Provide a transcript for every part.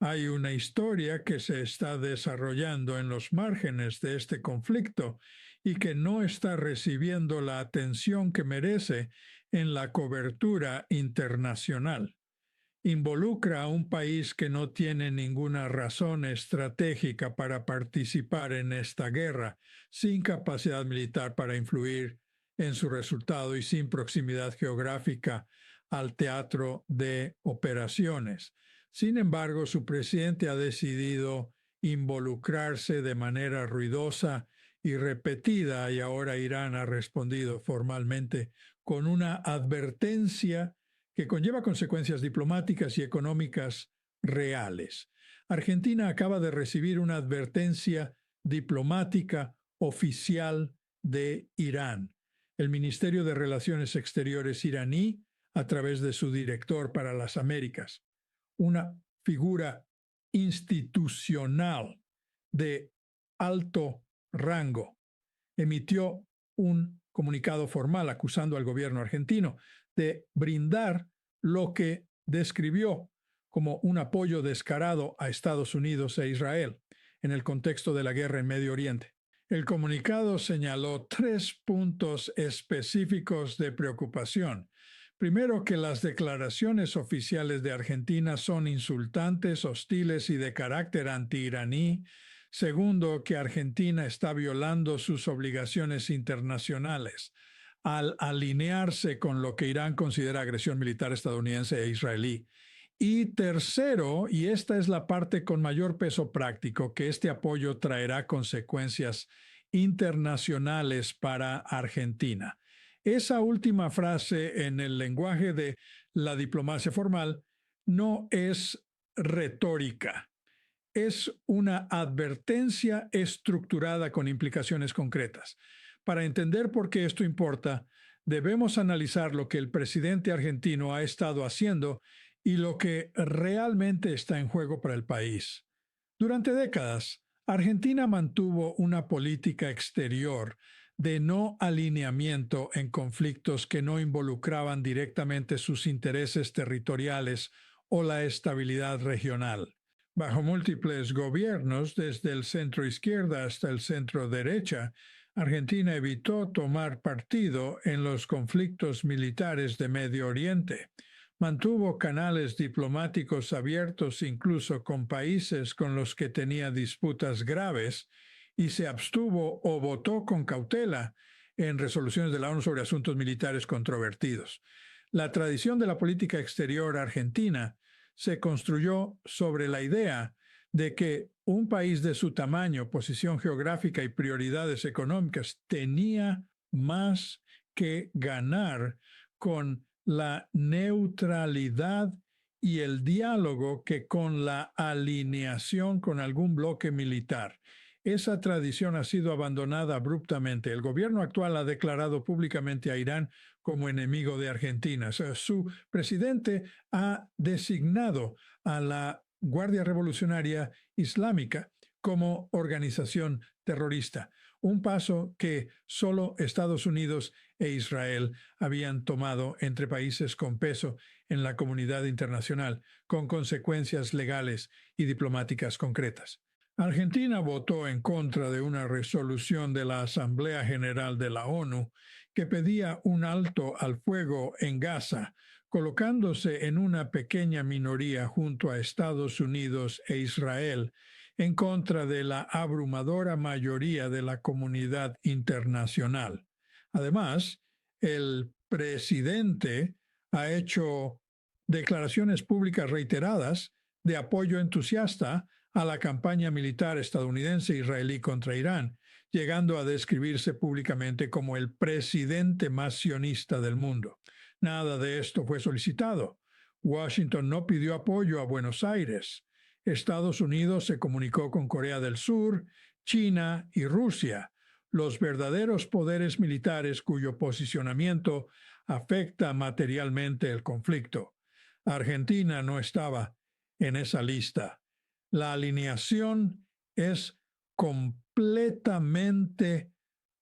Hay una historia que se está desarrollando en los márgenes de este conflicto y que no está recibiendo la atención que merece en la cobertura internacional. Involucra a un país que no tiene ninguna razón estratégica para participar en esta guerra, sin capacidad militar para influir en su resultado y sin proximidad geográfica al teatro de operaciones. Sin embargo, su presidente ha decidido involucrarse de manera ruidosa y repetida y ahora Irán ha respondido formalmente con una advertencia que conlleva consecuencias diplomáticas y económicas reales. Argentina acaba de recibir una advertencia diplomática oficial de Irán. El Ministerio de Relaciones Exteriores iraní, a través de su director para las Américas, una figura institucional de alto rango, emitió un comunicado formal acusando al gobierno argentino de brindar lo que describió como un apoyo descarado a Estados Unidos e Israel en el contexto de la guerra en Medio Oriente. El comunicado señaló 3 puntos específicos de preocupación. Primero, que las declaraciones oficiales de Argentina son insultantes, hostiles y de carácter anti-iraní. Segundo, que Argentina está violando sus obligaciones internacionales al alinearse con lo que Irán considera agresión militar estadounidense e israelí. Y tercero, y esta es la parte con mayor peso práctico, que este apoyo traerá consecuencias internacionales para Argentina. Esa última frase en el lenguaje de la diplomacia formal no es retórica. Es una advertencia estructurada con implicaciones concretas. Para entender por qué esto importa, debemos analizar lo que el presidente argentino ha estado haciendo y lo que realmente está en juego para el país. Durante décadas, Argentina mantuvo una política exterior de no alineamiento en conflictos que no involucraban directamente sus intereses territoriales o la estabilidad regional. Bajo múltiples gobiernos, desde el centro izquierda hasta el centro derecha, Argentina evitó tomar partido en los conflictos militares de Medio Oriente. Mantuvo canales diplomáticos abiertos incluso con países con los que tenía disputas graves y se abstuvo o votó con cautela en resoluciones de la ONU sobre asuntos militares controvertidos. La tradición de la política exterior argentina se construyó sobre la idea de que un país de su tamaño, posición geográfica y prioridades económicas tenía más que ganar con la neutralidad y el diálogo que con la alineación con algún bloque militar. Esa tradición ha sido abandonada abruptamente. El gobierno actual ha declarado públicamente a Irán como enemigo de Argentina. O sea, su presidente ha designado a la Guardia Revolucionaria Islámica como organización terrorista, un paso que solo Estados Unidos e Israel habían tomado entre países con peso en la comunidad internacional, con consecuencias legales y diplomáticas concretas. Argentina votó en contra de una resolución de la Asamblea General de la ONU que pedía un alto al fuego en Gaza, colocándose en una pequeña minoría junto a Estados Unidos e Israel en contra de la abrumadora mayoría de la comunidad internacional. Además, el presidente ha hecho declaraciones públicas reiteradas de apoyo entusiasta a la campaña militar estadounidense e israelí contra Irán, llegando a describirse públicamente como el presidente más sionista del mundo. Nada de esto fue solicitado. Washington no pidió apoyo a Buenos Aires. Estados Unidos se comunicó con Corea del Sur, China y Rusia, los verdaderos poderes militares cuyo posicionamiento afecta materialmente el conflicto. Argentina no estaba en esa lista. La alineación es completamente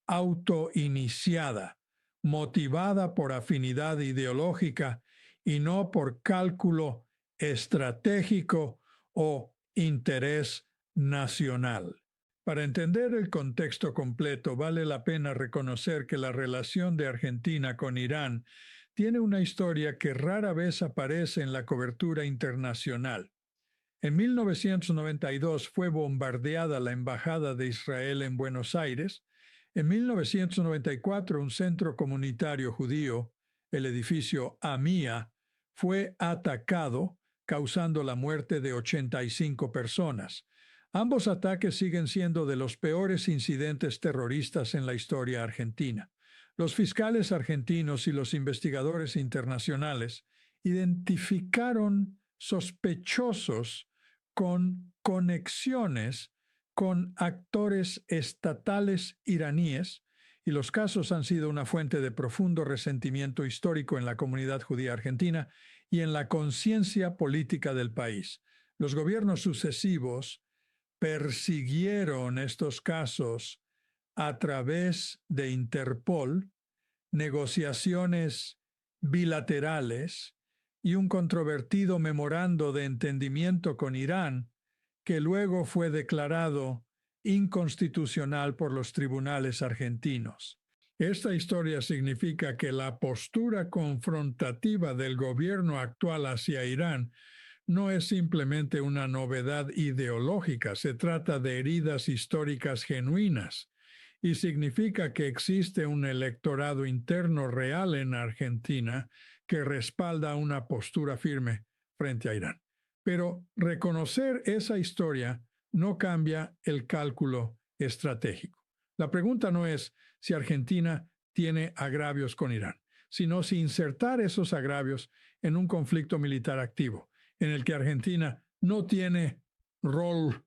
autoiniciada, motivada por afinidad ideológica y no por cálculo estratégico o interés nacional. Para entender el contexto completo, vale la pena reconocer que la relación de Argentina con Irán tiene una historia que rara vez aparece en la cobertura internacional. En 1992 fue bombardeada la Embajada de Israel en Buenos Aires. En 1994 un centro comunitario judío, el edificio AMIA, fue atacado, causando la muerte de 85 personas. Ambos ataques siguen siendo de los peores incidentes terroristas en la historia argentina. Los fiscales argentinos y los investigadores internacionales identificaron sospechosos con conexiones con actores estatales iraníes, y los casos han sido una fuente de profundo resentimiento histórico en la comunidad judía argentina y en la conciencia política del país. Los gobiernos sucesivos persiguieron estos casos a través de Interpol, negociaciones bilaterales y un controvertido memorando de entendimiento con Irán, que luego fue declarado inconstitucional por los tribunales argentinos. Esta historia significa que la postura confrontativa del gobierno actual hacia Irán no es simplemente una novedad ideológica, se trata de heridas históricas genuinas y significa que existe un electorado interno real en Argentina que respalda una postura firme frente a Irán. Pero reconocer esa historia no cambia el cálculo estratégico. La pregunta no es si Argentina tiene agravios con Irán, sino si insertar esos agravios en un conflicto militar activo, en el que Argentina no tiene rol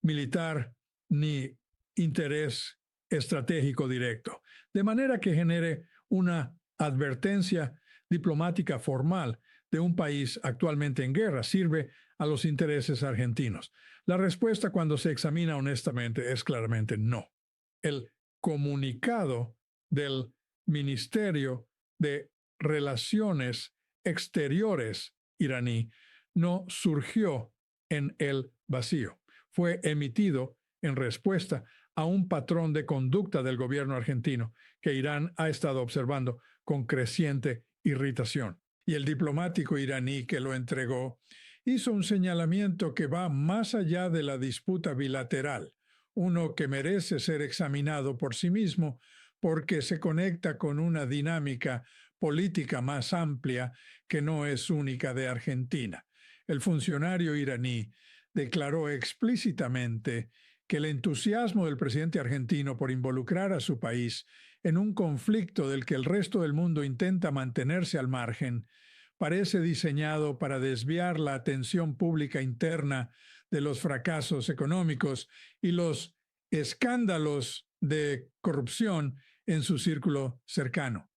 militar ni interés estratégico directo, de manera que genere una advertencia diplomática formal de un país actualmente en guerra, sirve a los intereses argentinos. La respuesta, cuando se examina honestamente, es claramente no. El comunicado del Ministerio de Relaciones Exteriores iraní no surgió en el vacío. Fue emitido en respuesta a un patrón de conducta del gobierno argentino que Irán ha estado observando con creciente irritación. Y el diplomático iraní que lo entregó hizo un señalamiento que va más allá de la disputa bilateral, uno que merece ser examinado por sí mismo porque se conecta con una dinámica política más amplia que no es única de Argentina. El funcionario iraní declaró explícitamente que el entusiasmo del presidente argentino por involucrar a su país en un conflicto del que el resto del mundo intenta mantenerse al margen parece diseñado para desviar la atención pública interna de los fracasos económicos y los escándalos de corrupción en su círculo cercano.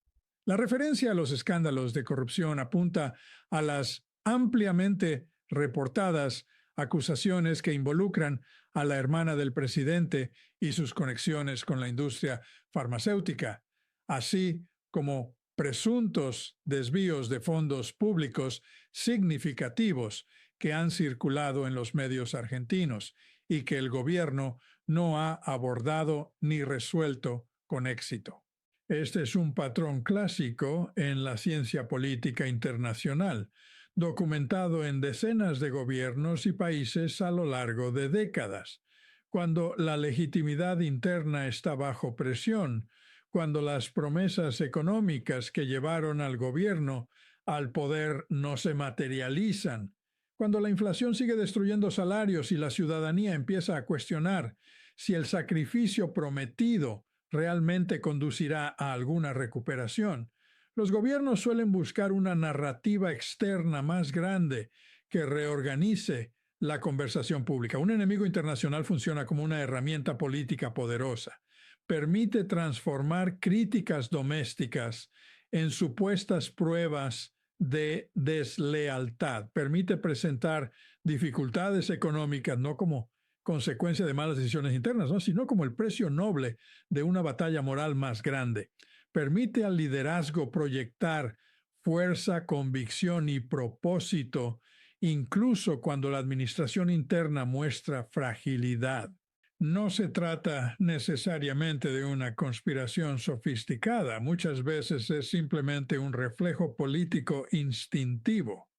La referencia a los escándalos de corrupción apunta a las ampliamente reportadas acusaciones que involucran a la hermana del presidente y sus conexiones con la industria farmacéutica, así como presuntos desvíos de fondos públicos significativos que han circulado en los medios argentinos y que el gobierno no ha abordado ni resuelto con éxito. Este es un patrón clásico en la ciencia política internacional, documentado en decenas de gobiernos y países a lo largo de décadas. Cuando la legitimidad interna está bajo presión, cuando las promesas económicas que llevaron al gobierno al poder no se materializan, cuando la inflación sigue destruyendo salarios y la ciudadanía empieza a cuestionar si el sacrificio prometido realmente conducirá a alguna recuperación, los gobiernos suelen buscar una narrativa externa más grande que reorganice la conversación pública. Un enemigo internacional funciona como una herramienta política poderosa. Permite transformar críticas domésticas en supuestas pruebas de deslealtad. Permite presentar dificultades económicas no como consecuencia de malas decisiones internas, ¿no?, sino como el precio noble de una batalla moral más grande. Permite al liderazgo proyectar fuerza, convicción y propósito incluso cuando la administración interna muestra fragilidad. No se trata necesariamente de una conspiración sofisticada, muchas veces es simplemente un reflejo político instintivo.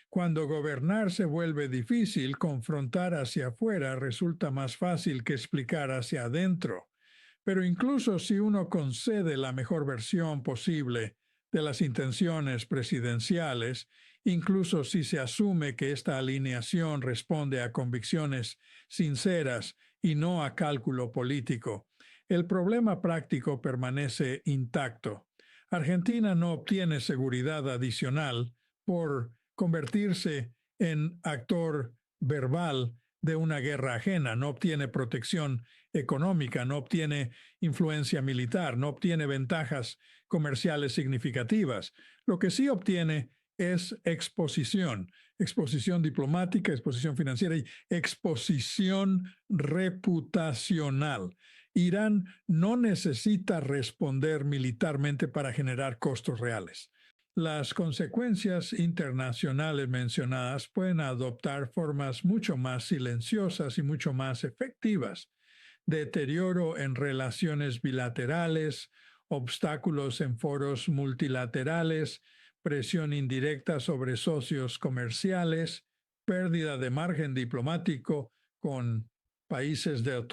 Cuando gobernar se vuelve difícil, confrontar hacia afuera resulta más fácil que explicar hacia adentro. Pero incluso si uno concede la mejor versión posible de las intenciones presidenciales, incluso si se asume que esta alineación responde a convicciones sinceras y no a cálculo político, el problema práctico permanece intacto. Argentina no obtiene seguridad adicional por convertirse en actor verbal de una guerra ajena, no obtiene protección económica, no obtiene influencia militar, no obtiene ventajas comerciales significativas. Lo que sí obtiene es exposición diplomática, exposición financiera y exposición reputacional. Irán no necesita responder militarmente para generar costos reales. Las consecuencias internacionales mencionadas pueden adoptar formas mucho más silenciosas y mucho más efectivas. Deterioro en relaciones bilaterales, obstáculos en foros multilaterales, presión indirecta sobre socios comerciales, pérdida de margen diplomático con países del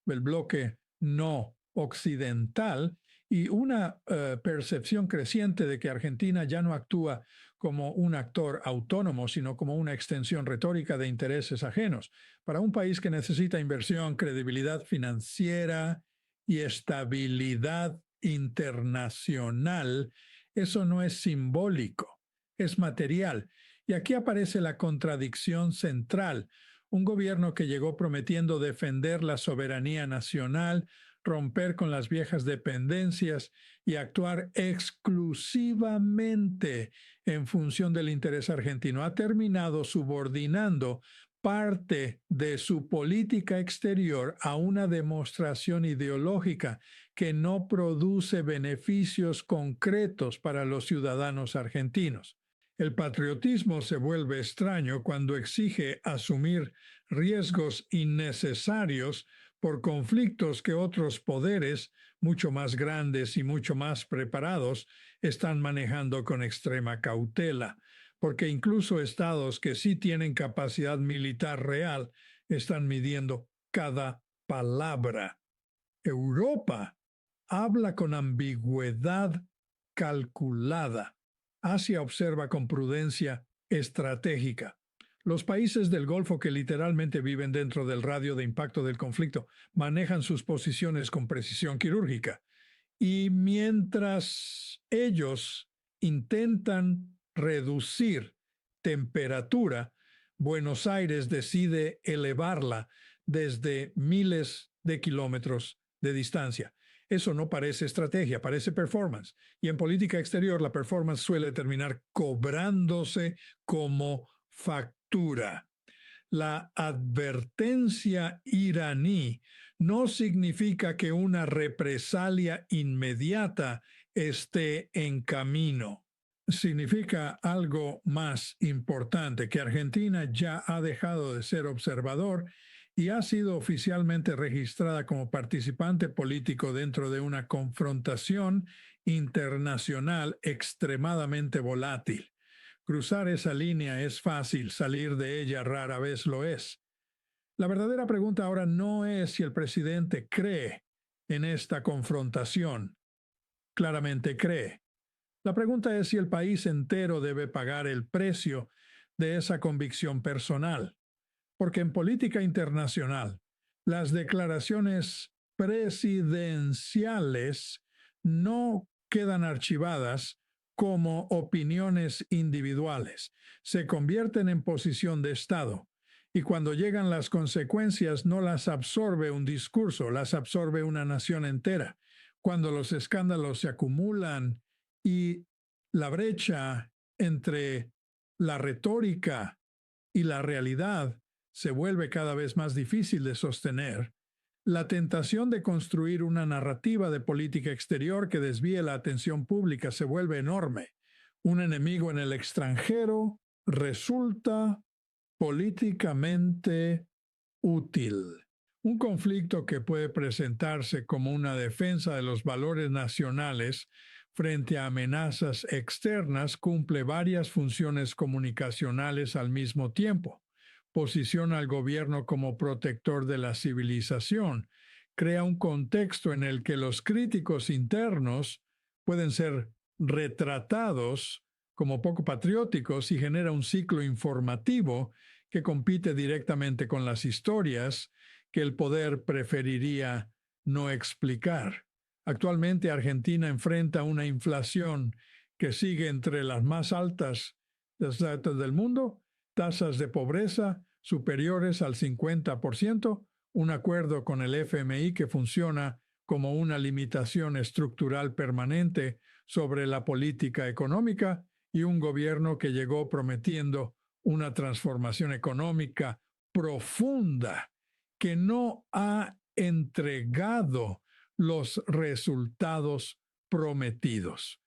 bloque no occidental, y una percepción creciente de que Argentina ya no actúa como un actor autónomo, sino como una extensión retórica de intereses ajenos. Para un país que necesita inversión, credibilidad financiera y estabilidad internacional, eso no es simbólico, es material. Y aquí aparece la contradicción central. Un gobierno que llegó prometiendo defender la soberanía nacional, romper con las viejas dependencias y actuar exclusivamente en función del interés argentino, ha terminado subordinando parte de su política exterior a una demostración ideológica que no produce beneficios concretos para los ciudadanos argentinos. El patriotismo se vuelve extraño cuando exige asumir riesgos innecesarios por conflictos que otros poderes, mucho más grandes y mucho más preparados, están manejando con extrema cautela, porque incluso estados que sí tienen capacidad militar real están midiendo cada palabra. Europa habla con ambigüedad calculada. Asia observa con prudencia estratégica. Los países del Golfo que literalmente viven dentro del radio de impacto del conflicto manejan sus posiciones con precisión quirúrgica. Y mientras ellos intentan reducir temperatura, Buenos Aires decide elevarla desde miles de kilómetros de distancia. Eso no parece estrategia, parece performance. Y en política exterior la performance suele terminar cobrándose como factura. La advertencia iraní no significa que una represalia inmediata esté en camino. Significa algo más importante, que Argentina ya ha dejado de ser observador y ha sido oficialmente registrada como participante político dentro de una confrontación internacional extremadamente volátil. Cruzar esa línea es fácil, salir de ella rara vez lo es. La verdadera pregunta ahora no es si el presidente cree en esta confrontación. Claramente cree. La pregunta es si el país entero debe pagar el precio de esa convicción personal. Porque en política internacional, las declaraciones presidenciales no quedan archivadas como opiniones individuales. Se convierten en posición de Estado. Y cuando llegan las consecuencias, no las absorbe un discurso, las absorbe una nación entera. Cuando los escándalos se acumulan y la brecha entre la retórica y la realidad se vuelve cada vez más difícil de sostener, la tentación de construir una narrativa de política exterior que desvíe la atención pública se vuelve enorme. Un enemigo en el extranjero resulta políticamente útil. Un conflicto que puede presentarse como una defensa de los valores nacionales frente a amenazas externas cumple varias funciones comunicacionales al mismo tiempo. Posiciona al gobierno como protector de la civilización. Crea un contexto en el que los críticos internos pueden ser retratados como poco patrióticos y genera un ciclo informativo que compite directamente con las historias que el poder preferiría no explicar. Actualmente Argentina enfrenta una inflación que sigue entre las más altas del mundo, tasas de pobreza superiores al 50%, un acuerdo con el FMI que funciona como una limitación estructural permanente sobre la política económica y un gobierno que llegó prometiendo una transformación económica profunda que no ha entregado los resultados prometidos.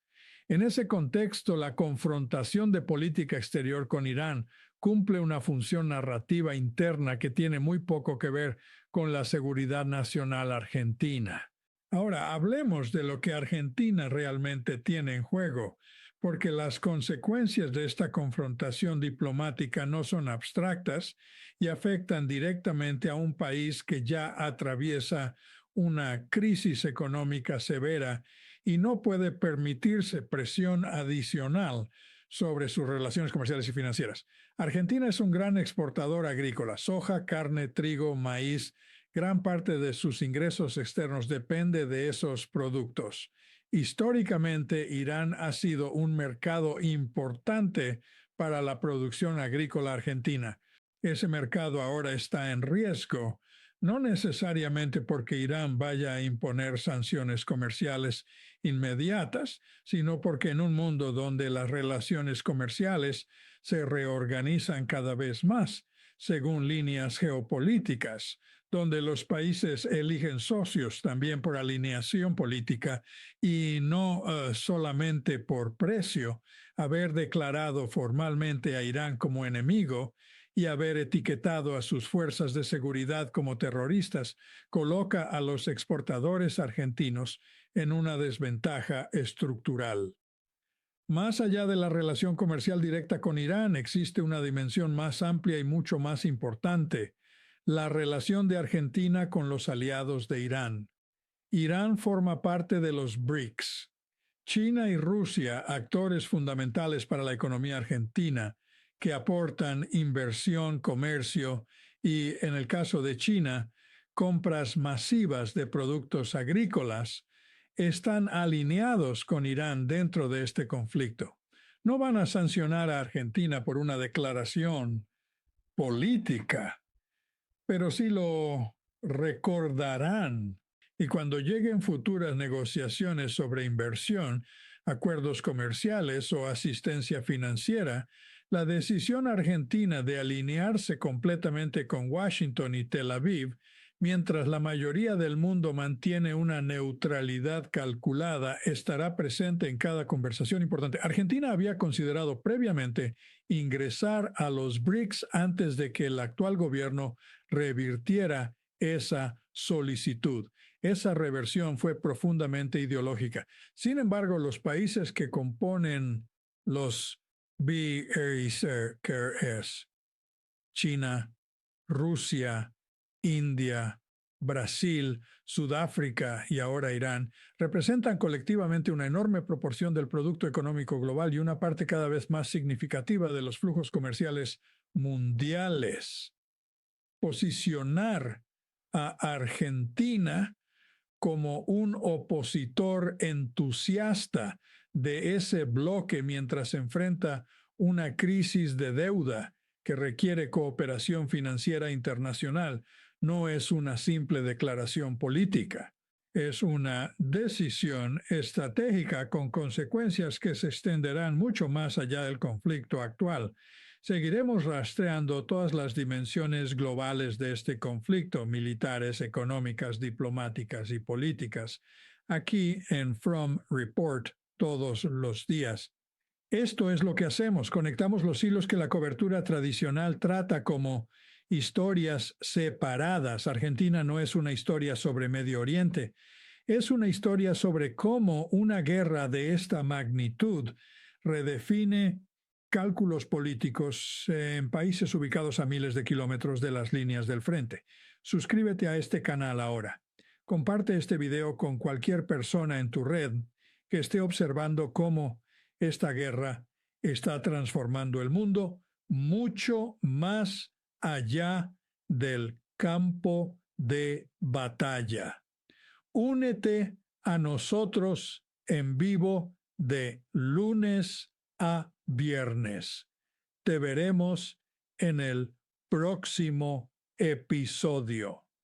En ese contexto, la confrontación de política exterior con Irán cumple una función narrativa interna que tiene muy poco que ver con la seguridad nacional argentina. Ahora, hablemos de lo que Argentina realmente tiene en juego, porque las consecuencias de esta confrontación diplomática no son abstractas y afectan directamente a un país que ya atraviesa una crisis económica severa y no puede permitirse presión adicional sobre sus relaciones comerciales y financieras. Argentina es un gran exportador agrícola: soja, carne, trigo, maíz. Gran parte de sus ingresos externos depende de esos productos. Históricamente, Irán ha sido un mercado importante para la producción agrícola argentina. Ese mercado ahora está en riesgo, no necesariamente porque Irán vaya a imponer sanciones comerciales inmediatas, sino porque en un mundo donde las relaciones comerciales se reorganizan cada vez más según líneas geopolíticas, donde los países eligen socios también por alineación política y no solamente por precio, haber declarado formalmente a Irán como enemigo y haber etiquetado a sus fuerzas de seguridad como terroristas coloca a los exportadores argentinos en una desventaja estructural. Más allá de la relación comercial directa con Irán, existe una dimensión más amplia y mucho más importante: la relación de Argentina con los aliados de Irán. Irán forma parte de los BRICS. China y Rusia, actores fundamentales para la economía argentina, que aportan inversión, comercio y, en el caso de China, compras masivas de productos agrícolas, están alineados con Irán dentro de este conflicto. No van a sancionar a Argentina por una declaración política, pero sí lo recordarán. Y cuando lleguen futuras negociaciones sobre inversión, acuerdos comerciales o asistencia financiera, la decisión argentina de alinearse completamente con Washington y Tel Aviv, mientras la mayoría del mundo mantiene una neutralidad calculada, estará presente en cada conversación importante. Argentina había considerado previamente ingresar a los BRICS antes de que el actual gobierno revirtiera esa solicitud. Esa reversión fue profundamente ideológica. Sin embargo, los países que componen los BRICS, China, Rusia, India, Brasil, Sudáfrica y ahora Irán, representan colectivamente una enorme proporción del Producto Económico Global y una parte cada vez más significativa de los flujos comerciales mundiales. Posicionar a Argentina como un opositor entusiasta de ese bloque mientras se enfrenta una crisis de deuda que requiere cooperación financiera internacional no es una simple declaración política. Es una decisión estratégica con consecuencias que se extenderán mucho más allá del conflicto actual. Seguiremos rastreando todas las dimensiones globales de este conflicto: militares, económicas, diplomáticas y políticas, aquí en From Report todos los días. Esto es lo que hacemos. Conectamos los hilos que la cobertura tradicional trata como historias separadas. Argentina no es una historia sobre Medio Oriente, es una historia sobre cómo una guerra de esta magnitud redefine cálculos políticos en países ubicados a miles de kilómetros de las líneas del frente. Suscríbete a este canal ahora. Comparte este video con cualquier persona en tu red que esté observando cómo esta guerra está transformando el mundo mucho más allá del campo de batalla. Únete a nosotros en vivo de lunes a viernes. Te veremos en el próximo episodio.